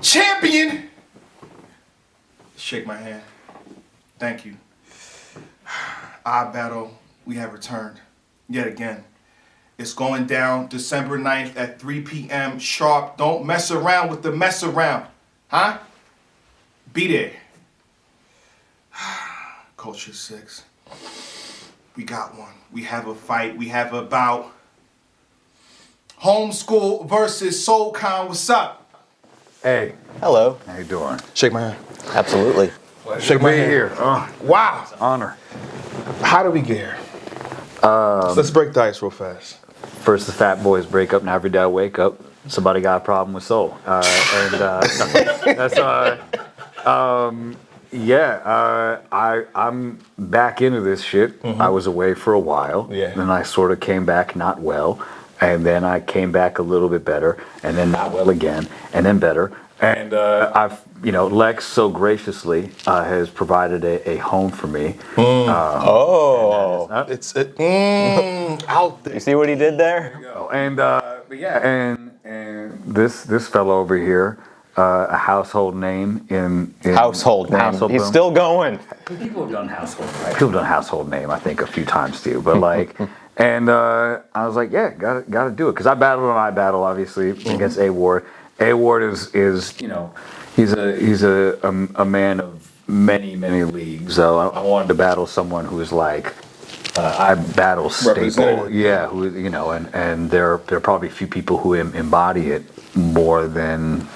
champion. Shake my hand. Thank you. iBattle, we have returned yet again. It's going down December 9th at 3 p.m. sharp. Don't mess around with the mess around. Huh? Be there. Culture 6. We got one. We have a fight. We have a bout. Homeschool versus SoulCon. What's up? Hey. Hello. How you doing? Shake my hand. Absolutely. Shake my hand. Here. Wow. It's an honor. How do we get here? Let's break the ice real fast. First the fat boys break up, now every day I wake up, somebody got a problem with soul. I'm back into this shit. I was away for a while. Then I sort of came back not well. And then I came back a little bit better. And then not well again. And then better. And Lex so graciously has provided a home for me. Out there. You see what he did there? And this fellow over here, a household name in household name. He's boom. Still going. People have done household, right? People have done household name, I think, a few times too. But like, and I was like, yeah, gotta do it because I battled on iBattle obviously against A Ward. A Ward is he's a man of many leagues. So I wanted to battle someone who's like. I battle staple, yeah. Who and there are probably a few people who embody it more than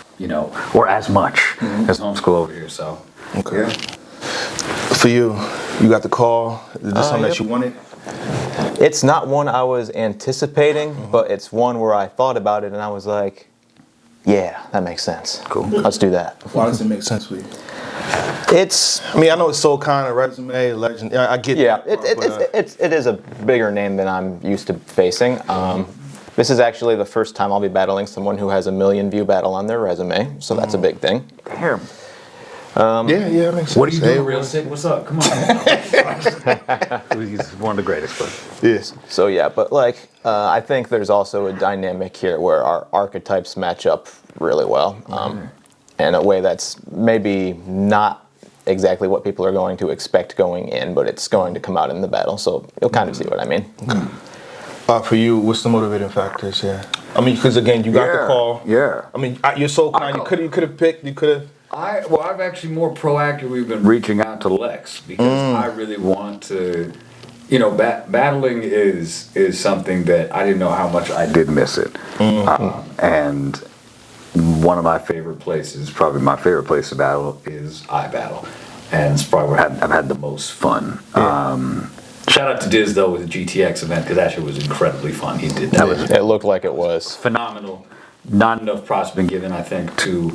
or as much as Homeschool over here. So, okay. Yeah. For you got the call. Is this something that you wanted? It's not one I was anticipating, but it's one where I thought about it and I was like, yeah, that makes sense. Cool. Let's do that. Why does it make sense for you? I know it's SoulCon, a resume, legend. I get that. It is a bigger name than I'm used to facing. This is actually the first time I'll be battling someone who has a 1 million view battle on their resume, so that's a big thing. Damn. That makes sense. What are you doing, Real Sick? What's up? Come on. He's one of the greatest. But. Yes. So yeah, but I think there's also a dynamic here where our archetypes match up really well. In a way that's maybe not exactly what people are going to expect going in, but it's going to come out in the battle, so you'll kind of see what I mean. Okay. For you, what's the motivating factors? Yeah. I mean, because again, you got the call. Yeah. I mean, you're SoulCon. You could have picked. You could have. I've actually more proactively been reaching out to Lex because I really want to. Battling is something that I didn't know how much I did miss it, and. One of my favorite places, probably my favorite place to battle, is iBattle, and it's probably where I've had the most fun. Yeah. Shout out to Diz though with the GTX event because that shit was incredibly fun. He did that. It looked like it was phenomenal. Not enough props been given, I think, to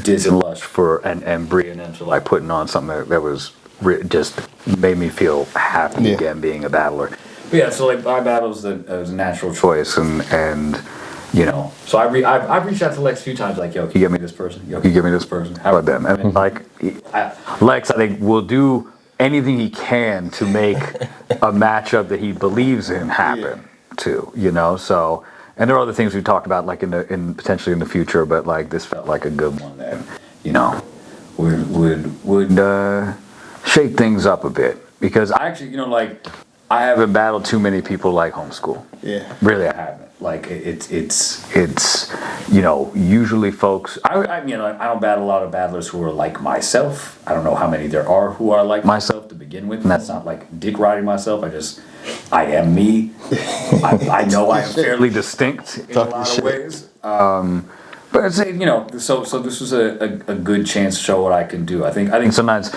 Diz and Lush and Bree and them for like putting on something that was just made me feel happy again being a battler. But yeah, so like iBattle was a natural choice and. So I've reached out to Lex a few times, like, yo, can you get me this person? Yo, can you get me this person? How about them? I mean, Lex, I think, will do anything he can to make a matchup that he believes in happen, too, So, and there are other things we've talked about, like, potentially in the future, but, like, this felt like a good one that, would shake things up a bit. Because I actually, I haven't battled too many people like Homeschool. Yeah. Really, I haven't. Like it's usually folks. I don't battle a lot of battlers who are like myself. I don't know how many there are who are like myself to begin with, and that's not like dick riding myself. I am me. I know I am fairly distinct in a lot of ways. But I'd say so this was a good chance to show what I can do. I think sometimes.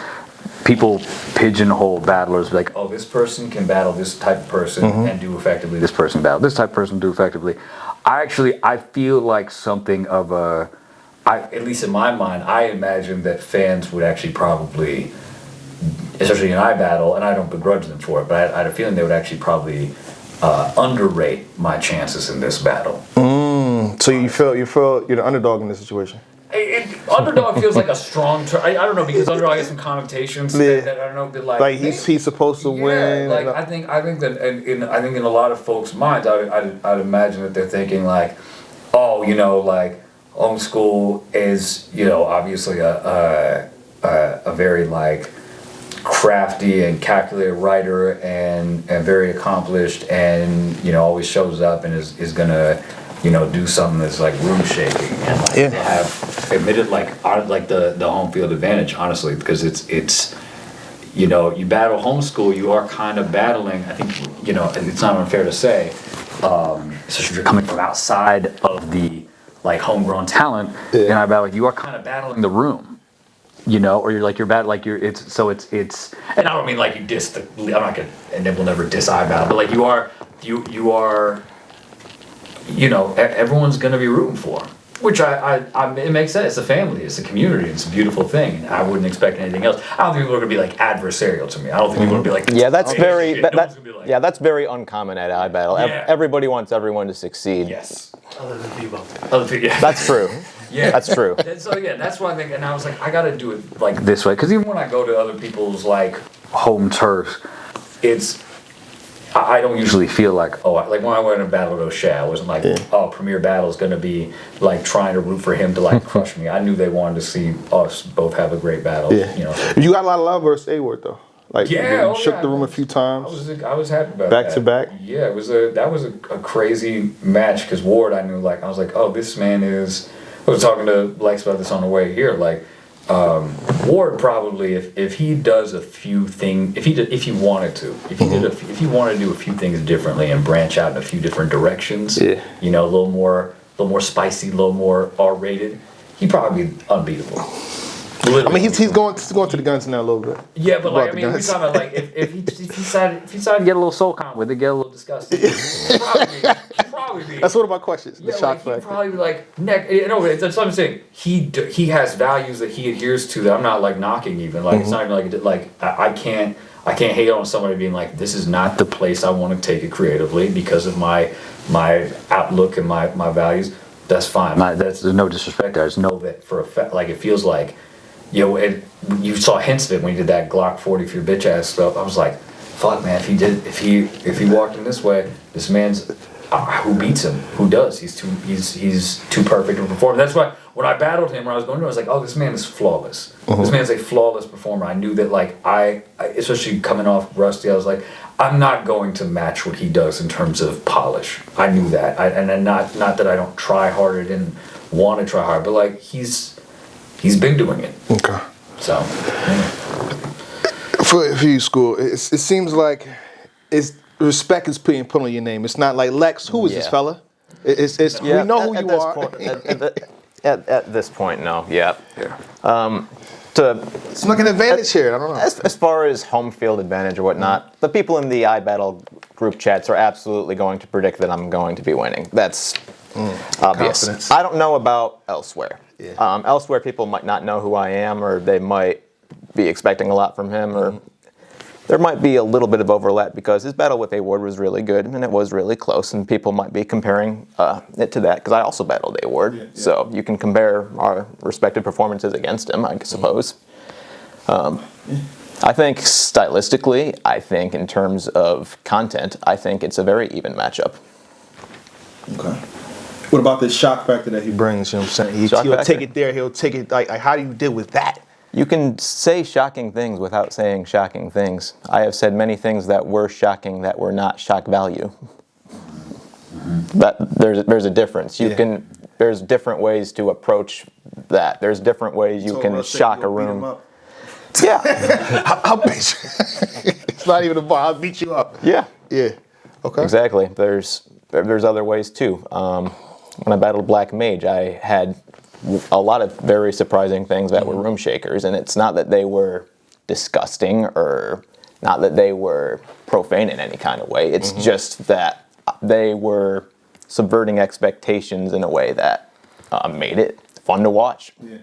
People pigeonhole battlers like, oh, this person can battle this type of person and do effectively. This person battle this type of person do effectively. I feel like something of at least in my mind, I imagine that fans would actually probably, especially in iBattle, and I don't begrudge them for it, but I had a feeling they would actually probably underrate my chances in this battle. So you feel you're the underdog in this situation. Underdog feels like a strong term. I don't know because underdog has some connotations that I don't know. But like he's supposed to win. Like I think that in a lot of folks' minds, I'd imagine that they're thinking like, oh, Homeschool is, you know, obviously a very like crafty and calculated writer and very accomplished, and you know always shows up and is gonna, you know, do something that's like room shaking, and like they have admitted like the home field advantage, honestly, because it's you know, you battle homeschool, you are kind of battling, I think, you know, it's not unfair to say, especially if you're coming from outside of the like homegrown talent, and I battle, you are kind of battling the room, you know, or you're bad, like it's, and I don't mean like you diss the, I'm not gonna, and then we'll never diss iBattle, but like you are, you know, everyone's gonna be rooting for him. Which it makes sense. It's a family. It's a community. It's a beautiful thing. I wouldn't expect anything else. I don't think people are gonna be like adversarial to me. I don't think people are gonna be like. Yeah, that's very. That's very uncommon at iBattle. Yeah. Everybody wants everyone to succeed. Yes. Other than FEBOU. Other people. Yeah. That's true. Yeah. That's true. And so yeah, that's why I think. And I was like, I gotta do it like this way, because even when I go to other people's like home turfs, it's. I don't usually feel like, oh, like when I went in Battle of O'Shea, I wasn't like, oh, Premier Battle is going to be like trying to root for him to like crush me. I knew they wanted to see us both have a great battle. Yeah. You know, You got a lot of love versus A-Word though. Like yeah, you shook the room a few times. I was happy about Back that. to back? Yeah, that was a crazy match, because Ward, I knew, like, I was like, oh, this man is. I was talking to Lex about this on the way here, like. Ward probably, if he does a few things, if he wanted to do a few things differently and branch out in a few different directions, you know, a little more spicy, a little more R-rated, he'd probably be unbeatable. I mean, he's going to the guns now a little bit. Yeah, but like, I mean, we're talking about like if he decided to get a little soul con with it, get a little disgusting, he'd probably be. That's one of my questions. The Yeah, shock like, he'd factor. probably be like, that's what I'm saying. He has values that he adheres to that I'm not like knocking even. Like it's not even like I can't hate on somebody being like, this is not the place I want to take it creatively because of my outlook and my values. That's fine. There's no disrespect there. I just know that for a fact. Like it feels like, you know, you saw hints of it when he did that Glock 40 for your bitch ass stuff. I was like, fuck man, if he walked in this way, this man's. Who beats him? Who does? He's too perfect to perform. That's why when I battled him, when I was going to, I was like, oh, this man is flawless. This man's a flawless performer. I knew that, like, I especially coming off Rusty, I was like, I'm not going to match what he does in terms of polish. I knew that. And not that I don't try harder, didn't want to try hard, but like he's been doing it. Okay. So. Yeah. For you, school, it seems like respect is being put on your name. It's not like Lex. Who is this fella? It's we know who you are. At this point, no. Yeah. It's like an advantage here. I don't know. As far as home field advantage or whatnot, the people in the iBattle group chats are absolutely going to predict that I'm going to be winning. That's obvious. Confidence. I don't know about elsewhere. Yeah. Elsewhere, people might not know who I am, or they might be expecting a lot from him, or there might be a little bit of overlap because his battle with A-Ward was really good and it was really close, and people might be comparing it to that because I also battled A-Ward. So you can compare our respective performances against him, I suppose. I think stylistically, I think in terms of content, I think it's a very even matchup. Okay. What about the shock factor that he brings? You know what I'm saying? He'll take it there. He'll take it like how do you deal with that? You can say shocking things without saying shocking things. I have said many things that were shocking that were not shock value. But there's a difference. There's different ways to approach that. There's different ways you can shock a room. Yeah. I'll beat you. It's not even a bar. I'll beat you up. Yeah. Yeah. Okay. Exactly. There's other ways too. When I battled Black Mage, I had a lot of very surprising things that were room shakers, and it's not that they were disgusting or not that they were profane in any kind of way. It's just that they were subverting expectations in a way that made it fun to watch. Yeah.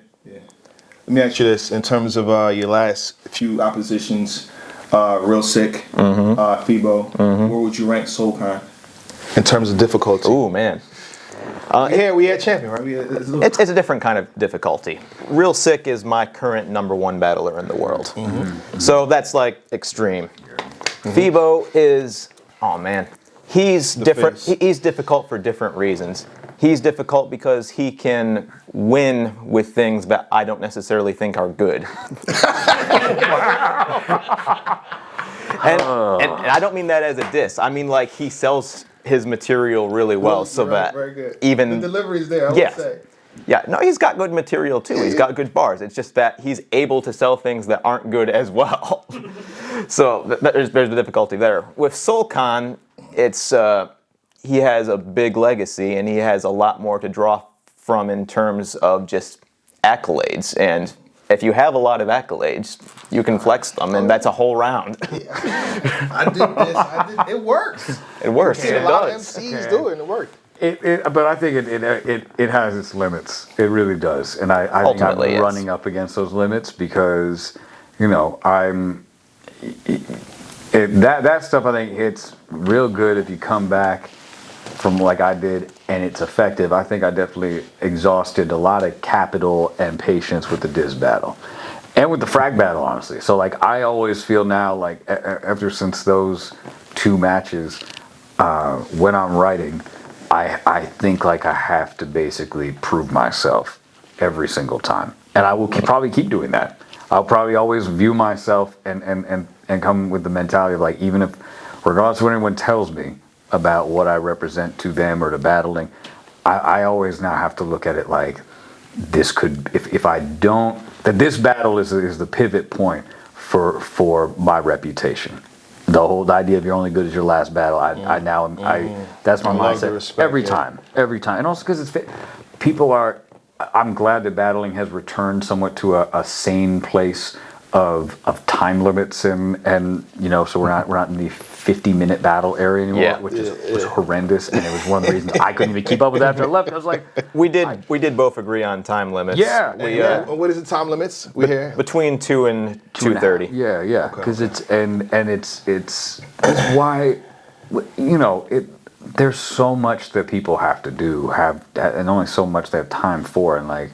Let me ask you this: in terms of your last few oppositions, Real Sick, FEBOU, where would you rank SoulKind in terms of difficulty? Ooh, man. Here we had champion, right? It's a different kind of difficulty. Real Sick is my current #1 battler in the world. So that's like extreme. FEBOU is, oh man, he's different. He's difficult for different reasons. he's difficult because he can win with things that I don't necessarily think are good. And I don't mean that as a diss. I mean, like, he sells his material really well, so that very good. even The delivery's there, I would yes. say. Yeah, no, he's got good material too. He's got good bars. It's just that he's able to sell things that aren't good as well. So there's the difficulty there. With SoulCon, it's he has a big legacy and he has a lot more to draw from in terms of just accolades. And if you have a lot of accolades, you can flex them, and that's a whole round. I did this. It works. It works. See, It a lot of does. MCs do it, and it worked. But I think it has its limits. It really does, and I think I'm Ultimately, yes. running up against those limits because, you know, that stuff I think it's real good if you come back from like I did and it's effective. I think I definitely exhausted a lot of capital and patience with the Diz battle and with the frag battle, honestly. So like I always feel now like since those two matches, when I'm writing, I think like I have to basically prove myself every single time, and I will probably keep doing that. I'll probably always view myself and come with the mentality of like, even if, regardless of what anyone tells me about what I represent to them or to battling, I always now have to look at it like this could, if I don't, that this battle is the pivot point for my reputation. The whole idea of you're only good as your last battle, that's my mindset every time, and also because I'm glad that battling has returned somewhat to a sane place of time limits and you know, so we're not in the 50-minute battle area anymore, which was horrendous, and it was one of the reasons I couldn't even keep up with it after I left. I was like, we did both agree on time limits. Yeah. What is the time limits? We here between 2 and 2:30. Yeah, because it's why, you know, there's so much that people have to do, and only so much they have time for, and like,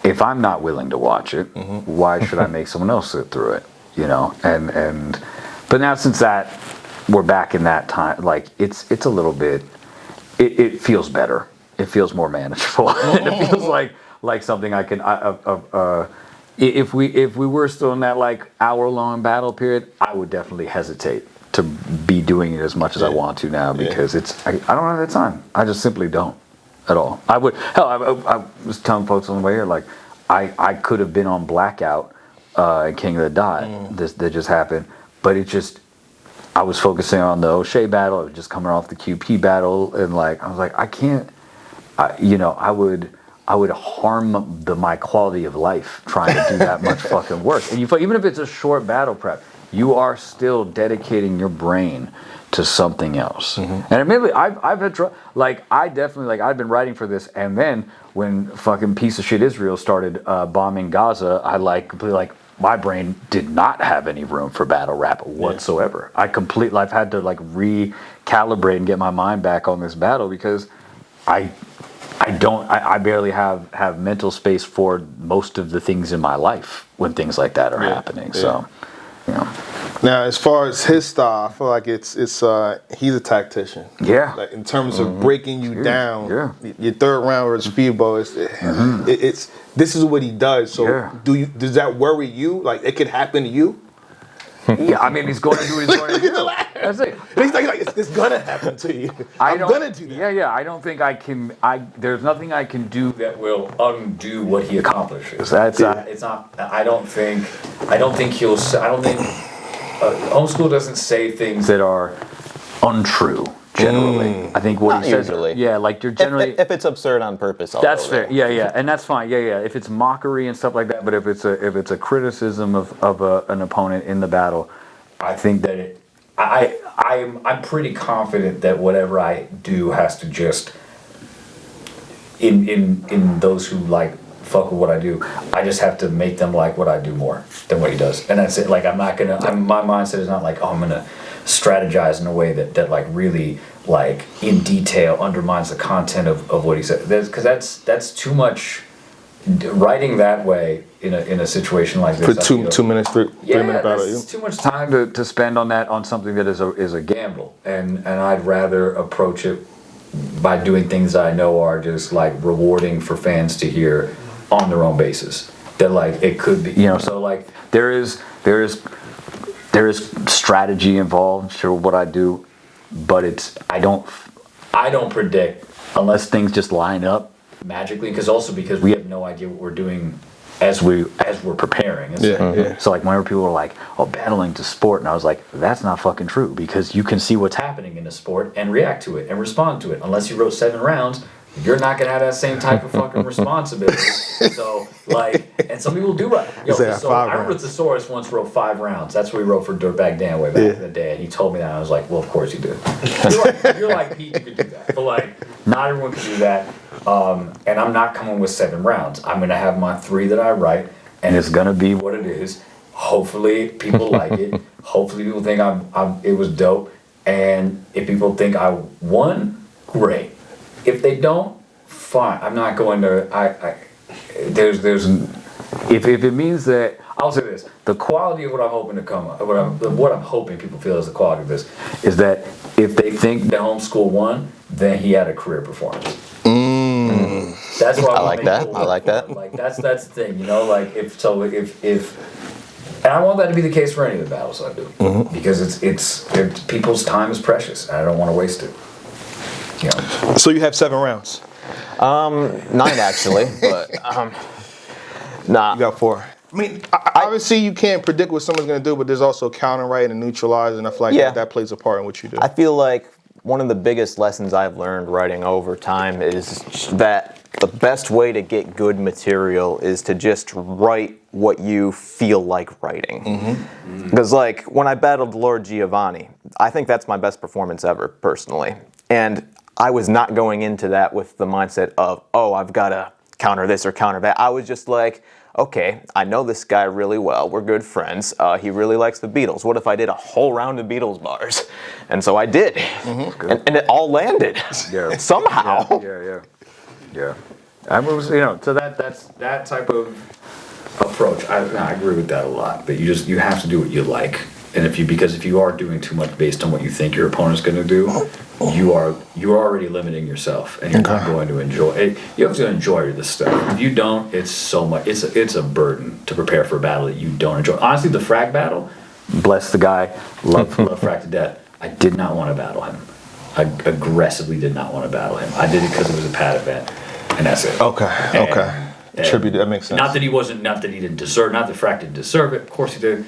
if I'm not willing to watch it, why should I make someone else sit through it? You know, but now since we're back in that time, like it's a little bit, it feels better. It feels more manageable. It feels like something I can. If we were still in that like hour-long battle period, I would definitely hesitate to be doing it as much as I want to now, because I don't have the time. I just simply don't at all. I was telling folks on the way here, like I could have been on Blackout and King of the Dot. That just happened, but I was focusing on the O'Shea battle. I was just coming off the QP battle, and like I was like, I can't. I would harm my quality of life trying to do that much fucking work. And even if it's a short battle prep, you are still dedicating your brain to something else. And admittedly, I've had I'd been writing for this, and then when fucking piece of shit Israel started bombing Gaza, I completely my brain did not have any room for battle rap whatsoever. I've had to recalibrate and get my mind back on this battle, because I barely have mental space for most of the things in my life when things like that are happening. So, you know. Now, as far as his style, I feel like it's he's a tactician. Yeah. Like in terms of breaking you down. Yeah. Your third round versus FEBOU, it's this is what he does. So does that worry you? Like it could happen to you? Yeah, I mean, he's going to do what he's going to do. That's it. He's like it's gonna happen to you. I'm gonna do that. Yeah. I don't think I can. There's nothing I can do that will undo what he accomplishes. It's not. I don't think he'll. I don't think Homeschool doesn't say things that are untrue. Generally, I think what Not he says. usually. Yeah, like you're generally. If it's absurd on purpose, I'll That's go fair. there. Yeah, and that's fine. Yeah. If it's mockery and stuff like that, but if it's a criticism of an opponent in the battle, I think that I'm pretty confident that whatever I do has to just in those who fuck with what I do, I just have to make them like what I do more than what he does, and that's it. Like my mindset is not like, oh, I'm gonna strategize in a way that really in detail undermines the content of what he said, because that's too much. Writing that way in a situation like this, For 2 minutes, 3 minute battle. It's too much time to spend on something that is a gamble, and I'd rather approach it by doing things that I know are just like rewarding for fans to hear on their own basis. That like it could be, you know, so like there is strategy involved for what I do, but I don't predict unless things just line up magically, because we have no idea what we're doing as we're preparing. Yeah. So like whenever people are like, oh, battling's a sport, and I was like, that's not fucking true, because you can see what's happening in a sport and react to it and respond to it. Unless you wrote 7 rounds, you're not gonna have that same type of fucking responsibility. So like, and some people do write. Yo, so I remember Thesaurus once wrote 5 rounds. That's what he wrote for Dirtbag Dan way back in the day. And he told me that, and I was like, well, of course you do. You're like Pete, you could do that. But like, not everyone can do that. And I'm not coming with 7 rounds. I'm gonna have my 3 that I write, and it's gonna be what it is. Hopefully people like it. Hopefully people think it was dope. And if people think I won, great. If they don't, fine. I'm not going to. If it means that, I'll say this: the quality of what I'm hoping to come up, what I'm hoping people feel is the quality of this, is that if they think that Homeschool won, then he had a career performance. That's what I like that. I like that. Like that's the thing, you know. Like if, and I want that to be the case for any of the battles I do, because it's people's time is precious, and I don't want to waste it. You know. So you have 7 rounds. 9 actually, but nah. You got 4. I mean, obviously you can't predict what someone's gonna do, but there's also counter right and neutralize, and I feel like that plays a part in what you do. I feel like one of the biggest lessons I've learned writing over time is that the best way to get good material is to just write what you feel like writing. Because like when I battled Lord Giovanni, I think that's my best performance ever, personally. And I was not going into that with the mindset of, oh, I've got to counter this or counter that. I was just like, okay, I know this guy really well. We're good friends. He really likes the Beatles. What if I did a whole round of Beatles bars? And so I did. And it all landed somehow. Yeah. I was, you know, so that's that type of approach. I agree with that a lot. But you have to do what you like. And because if you are doing too much based on what you think your opponent's going to do, you're already limiting yourself, and you're not going to enjoy it. You have to enjoy this stuff. If you don't, it's so much. It's a burden to prepare for a battle that you don't enjoy. Honestly, the frag battle, bless the guy, love frag to death. I did not want to battle him. I aggressively did not want to battle him. I did it because it was a pad event, and that's it. Okay. Tribute, that makes sense. Not that he didn't deserve. Not that frag didn't deserve it. Of course he did.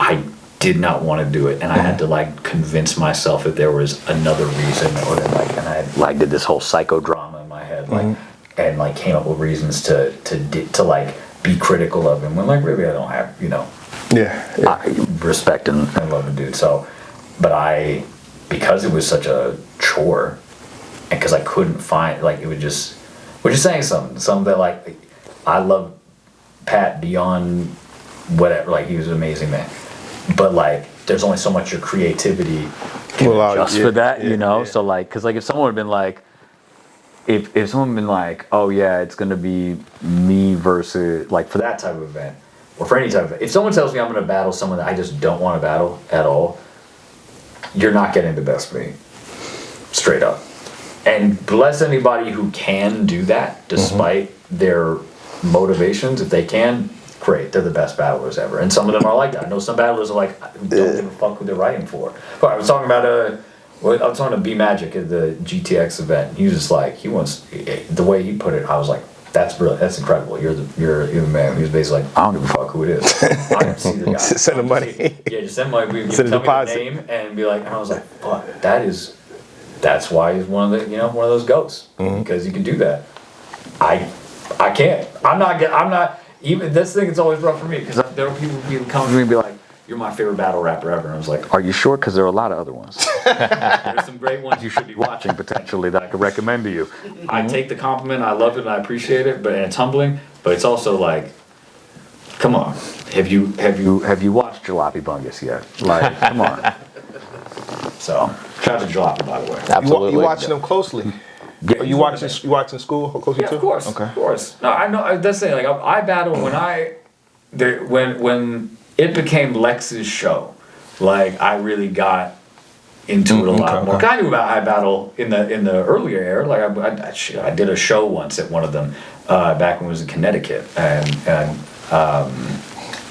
I did not want to do it, and I had to like convince myself that there was another reason, or that and I like did this whole psychodrama in my head, and like came up with reasons to like be critical of him when like really I don't have, you know. I respect and love the dude. So, but because it was such a chore, and because I couldn't find, like, it would just, we're just saying something that like I love Pat beyond whatever, like he was an amazing man, but like there's only so much your creativity can adjust for that, you know. So like, because like if someone had been like, if someone had been like, oh yeah, it's gonna be me versus, like, for that type of event or for any type of event, if someone tells me I'm gonna battle someone that I just don't want to battle at all, you're not getting the best of me, straight up. And bless anybody who can do that despite their motivations. If they can, great, they're the best battlers ever. And some of them are like that. I know some battlers are like, don't give a fuck who they're writing for. But I was talking about I was talking to B Magic at the GTX event. He was just like, he wants, the way he put it, I was like, that's brilliant, that's incredible. You're the man. He was basically like, I don't give a fuck who it is. I can see the guy. Send him money. Just send money. Send a deposit. Tell me the name and be like, and I was like, fuck, that's why he's one of those ghosts, because you can do that. I can't. I'm not. Even this thing, it's always rough for me, because there are people who come to me and be like, you're my favorite battle rapper ever. And I was like, are you sure? Because there are a lot of other ones. There's some great ones you should be watching potentially that I could recommend to you. I take the compliment, I love it, and I appreciate it, and it's humbling, but it's also like, come on. Have you watched Jalopy Bungus yet? Like, come on. So, shout out to Jalopy, by the way. Absolutely. You watching them closely? Yeah, you watching school closely too? Of course. Okay. Of course. No, I know. That's the thing. Like I battled when it became Lex's show. Like I really got into it a lot okay, more. okay. I knew about iBattle in the earlier era. Like I did a show once at one of them back when it was in Connecticut, and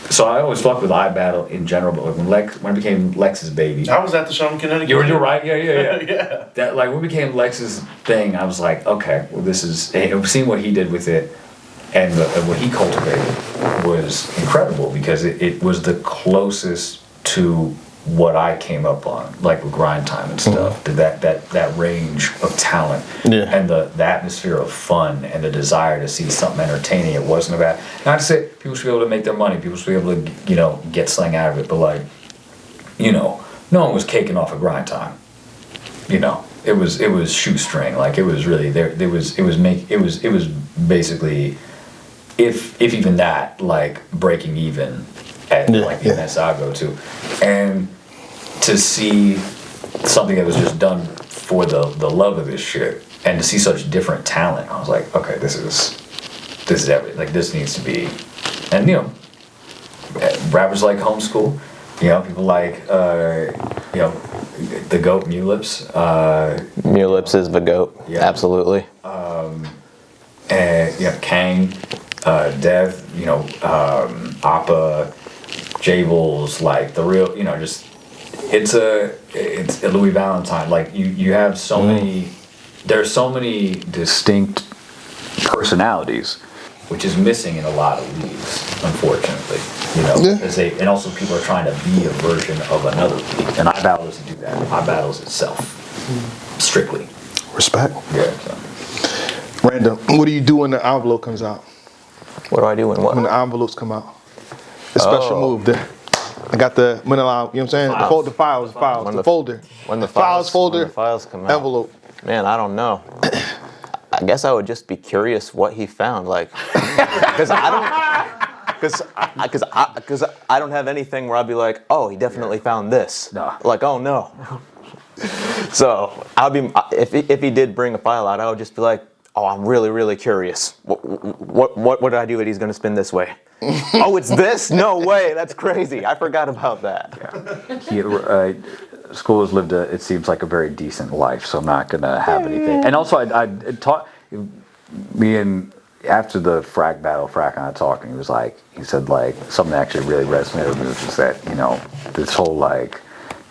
so I always fucked with iBattle in general. But when I became Lex's baby, I was at the show in Connecticut. you were right, yeah. Yeah. That like when it became Lex's thing, I was like, okay, well this is seeing what he did with it. And what he cultivated was incredible because it was the closest to what I came up on, like with grind time and stuff. That range of talent and the atmosphere of fun and the desire to see something entertaining. It wasn't about, not to say people should be able to make their money, people should be able to get something out of it, but like, no one was caking off a grind time. It was shoestring. Like it was really there. It was basically. If even that, like breaking even at like the events I go to, and to see something that was just done for the love of this shit, and to see such different talent, I was like, okay, this is everything. Like this needs to be, and rappers like Homeschool, people like the GOAT Mulips. Mulips is the GOAT. Yeah. Absolutely. And Kang. DETH, OPPA, Jables, like the real, just it's a Louis Valentine. Like you have so many, there's so many Distinct personalities. which is missing in a lot of leagues, unfortunately. Because and also people are trying to be a version of another league, and iBattle doesn't do that. iBattle is itself, strictly. Respect. Yeah. So. Random. What do you do when the envelope comes out? What do I do when what? When the envelopes come out. The special move. I got the manila, you know what I'm saying? The files, When the folder. When the files folder, when the files come out. envelope. Man, I don't know. I guess I would just be curious what he found, like, because I don't have anything where I'd be like, oh, he definitely found this. No. Like, oh no. So I'd be if he did bring a file out, I would just be like, oh, I'm really, really curious. What did I do that he's going to spin this way? Oh, it's this? No way. That's crazy. I forgot about that. Yeah. School has lived it seems like a very decent life, so I'm not going to have anything. And also, I taught me and after the Frack battle, Frack and I talking, he said something that actually really resonated with me, which is that, this whole like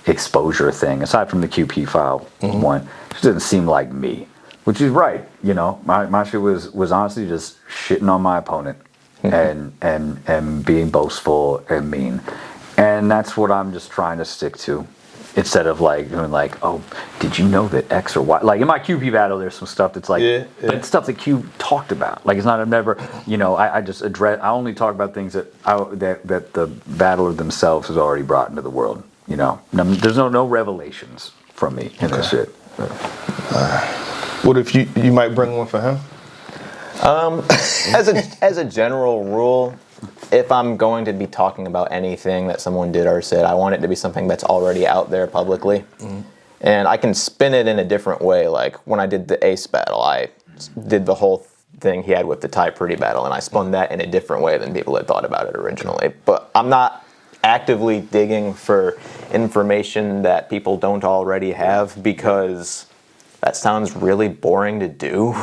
exposure thing, aside from the QP file one, just didn't seem like me. Which is right, my shit was honestly just shitting on my opponent and being boastful and mean. And that's what I'm just trying to stick to. Instead of doing oh, did you know that X or Y? Like in my QP battle, there's some stuff that's but it's stuff that Q talked about. Like it's not, I've never, I just address, I only talk about things that that the battler themselves has already brought into the world. There's no revelations from me in this shit. What if you might bring one for him? As a general rule, if I'm going to be talking about anything that someone did or said, I want it to be something that's already out there publicly. And I can spin it in a different way. Like when I did the Ace battle, I did the whole thing he had with the Ty Pretty battle, and I spun that in a different way than people had thought about it originally. But I'm not actively digging for information that people don't already have, because that sounds really boring to do.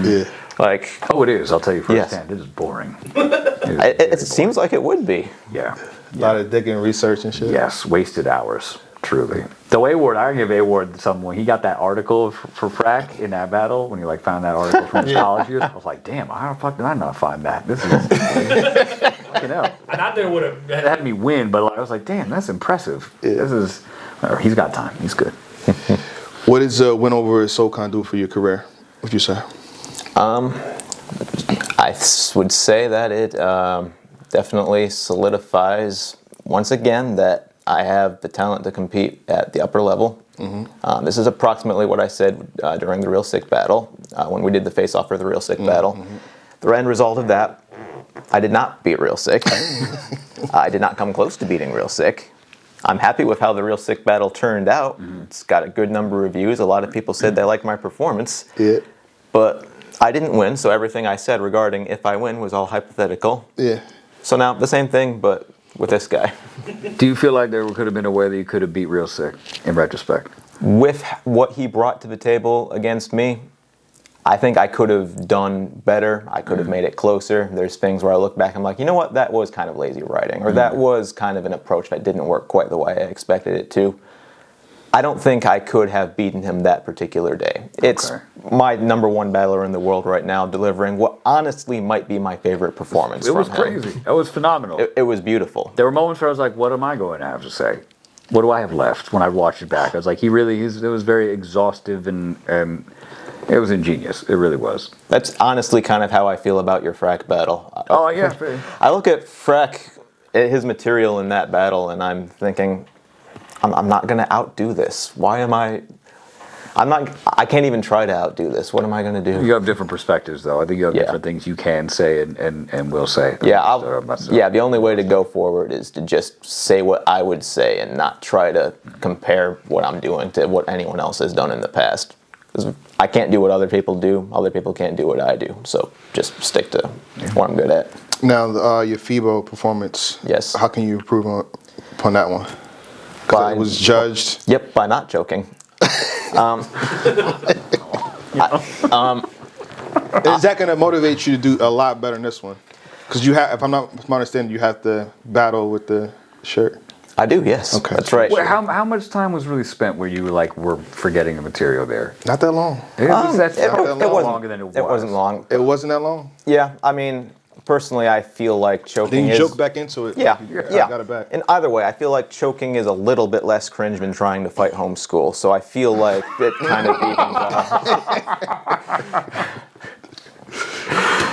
Yeah. It is. I'll tell you firsthand. It is boring. It seems like it would be. Yeah. A lot of digging, research and shit. Yes, wasted hours. Truly. The A-Ward, I give A-Ward someone. He got that article for Frack in that battle when he found that article from his college years. I was like, damn, how the fuck did I not find that? This is fucking hell. And I think it would have had me win, but I was like, damn, that's impressive. Yeah. This is. He's got time. He's good. What does win over SoCon do for your career, would you say? I would say that it definitely solidifies once again that I have the talent to compete at the upper level. This is approximately what I said during the Real Sick battle when we did the face-off for the Real Sick battle. The end result of that, I did not beat Real Sick. I did not come close to beating Real Sick. I'm happy with how the Real Sick battle turned out. It's got a good number of views. A lot of people said they liked my performance. Yeah. But I didn't win, so everything I said regarding if I win was all hypothetical. Yeah. So now the same thing, but with this guy. Do you feel like there could have been a way that you could have beat Real Sick in retrospect? With what he brought to the table against me, I think I could have done better. I could have made it closer. There's things where I look back, I'm like, you know what, that was kind of lazy writing, or that was kind of an approach that didn't work quite the way I expected it to. I don't think I could have beaten him that particular day. It's my #1 battler in the world right now, delivering what honestly might be my favorite performance. It was from him. crazy. It was phenomenal. It was beautiful. There were moments where I was like, what am I going to have to say? What do I have left when I watched it back? I was like, it was very exhaustive and it was ingenious. It really was. That's honestly kind of how I feel about your Frack battle. Oh, yeah. I look at Frack, at his material in that battle, and I'm thinking, I'm not going to outdo this. Why am I can't even try to outdo this. What am I going to do? You have different perspectives, though. I think you have different things you can say and will say. Yeah, the only way to go forward is to just say what I would say and not try to compare what I'm doing to what anyone else has done in the past. Because I can't do what other people do. Other people can't do what I do. So just stick to what I'm good at. Now, your FEBOU performance. Yes. How can you improve upon that one? Because it was judged. Yep, by not joking. Is that going to motivate you to do a lot better in this one? Because you have, if I'm not understanding, you have to battle with the shirt. I do, yes. Okay. That's right. Wait, how much time was really spent where you were forgetting the material there? Not that long. It wasn't longer than it was. It wasn't long. It wasn't that long. Yeah, I mean, personally, I feel like choking Then you is... joke back into it. Yeah, I got it back. And either way, I feel like choking is a little bit less cringe than trying to fight homeschool. So I feel like it kind of evens out.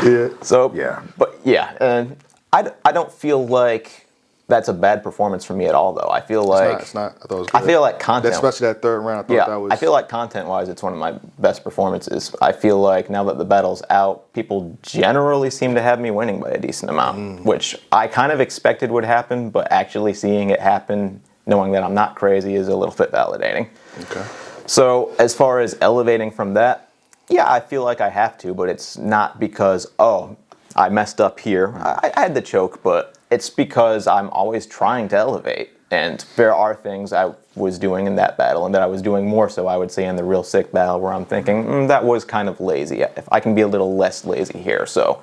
Yeah. So, Yeah. But yeah, and I don't feel like that's a bad performance for me at all, though. I feel like... It's not. I thought it was good. I feel like content... Especially that third round. I thought that was... I feel like content-wise, it's one of my best performances. I feel like now that the battle's out, people generally seem to have me winning by a decent amount, which I kind of expected would happen, but actually seeing it happen, knowing that I'm not crazy, is a little bit validating. Okay. So as far as elevating from that, yeah, I feel like I have to, but it's not because, oh, I messed up here. I had the choke, but it's because I'm always trying to elevate. And there are things I was doing in that battle and that I was doing more so, I would say, in the Real Sick battle where I'm thinking, that was kind of lazy. If I can be a little less lazy here. So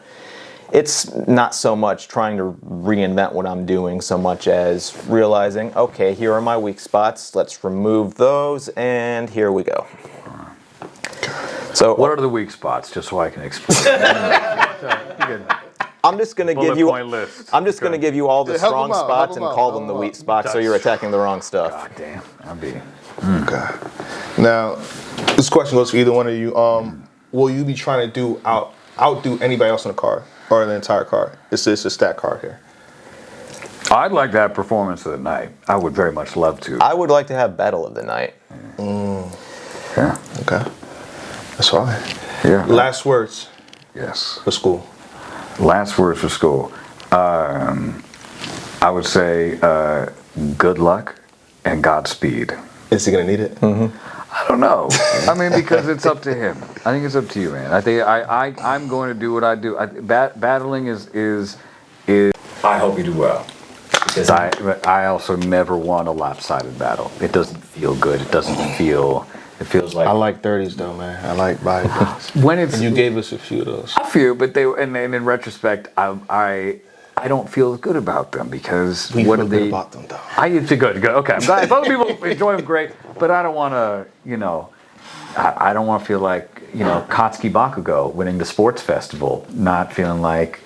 it's not so much trying to reinvent what I'm doing so much as realizing, okay, here are my weak spots. Let's remove those, and here we go. So what are the weak spots, just so I can explain? I'm just gonna give you. List. I'm just gonna give you all the strong spots and call them the Help weak spots, so you're attacking the wrong stuff. God damn, I'll be. Okay. Now, this question goes for either one of you. Will you be trying to outdo anybody else on the card or the entire card? It's a stat card here. I'd like to have performance of the night. I would very much love to. I would like to have battle of the night. Yeah. Okay. That's fine. Yeah. Last words Yes. for school. Last words for school. I would say good luck and Godspeed. Is he gonna need it? I don't know. I mean, because it's up to him. I think it's up to you, man. I think I'm going to do what I do. Battling is. I hope you do well. Because I also never want a lopsided battle. It doesn't feel good. It doesn't feel. It feels like I like 30s though, man. I like body guns. when it's. And you gave us a few of those. A few, but and in retrospect, I don't feel good about them because We what feel are good they? about them though. I used to good. Okay, I'm glad. If other people enjoy them, great. But I don't want to, I don't want to feel like, Katsuki Bakugo winning the sports festival, not feeling like,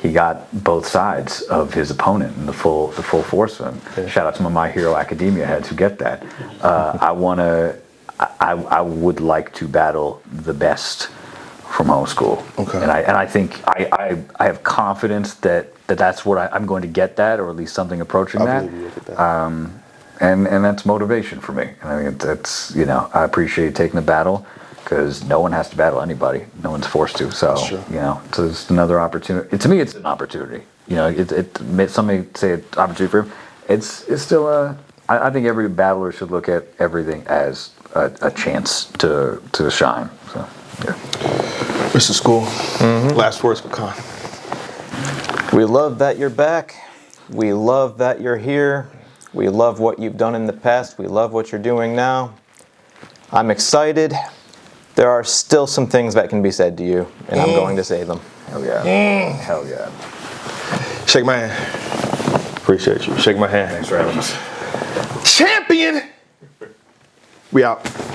he got both sides of his opponent and the full force of him. Yeah. Shout out to My Hero Academia heads who get that. I would like to battle the best from homeschool. Okay. And I think I have confidence that's what I'm going to get that, or at least something approaching that. I believe you get that. And that's motivation for me. And I think that's, I appreciate taking the battle because no one has to battle anybody. No one's forced to. So, so it's another opportunity. To me, it's an opportunity. Some may say it's opportunity for him. It's still I think every battler should look at everything as a chance to shine. So, yeah. Mr. School, last words for Khan. We love that you're back. We love that you're here. We love what you've done in the past. We love what you're doing now. I'm excited. There are still some things that can be said to you, and I'm going to say them. Hell yeah. Hell yeah. Shake my hand. Appreciate you. Shake my hand. Thanks for having us. Champion! We out.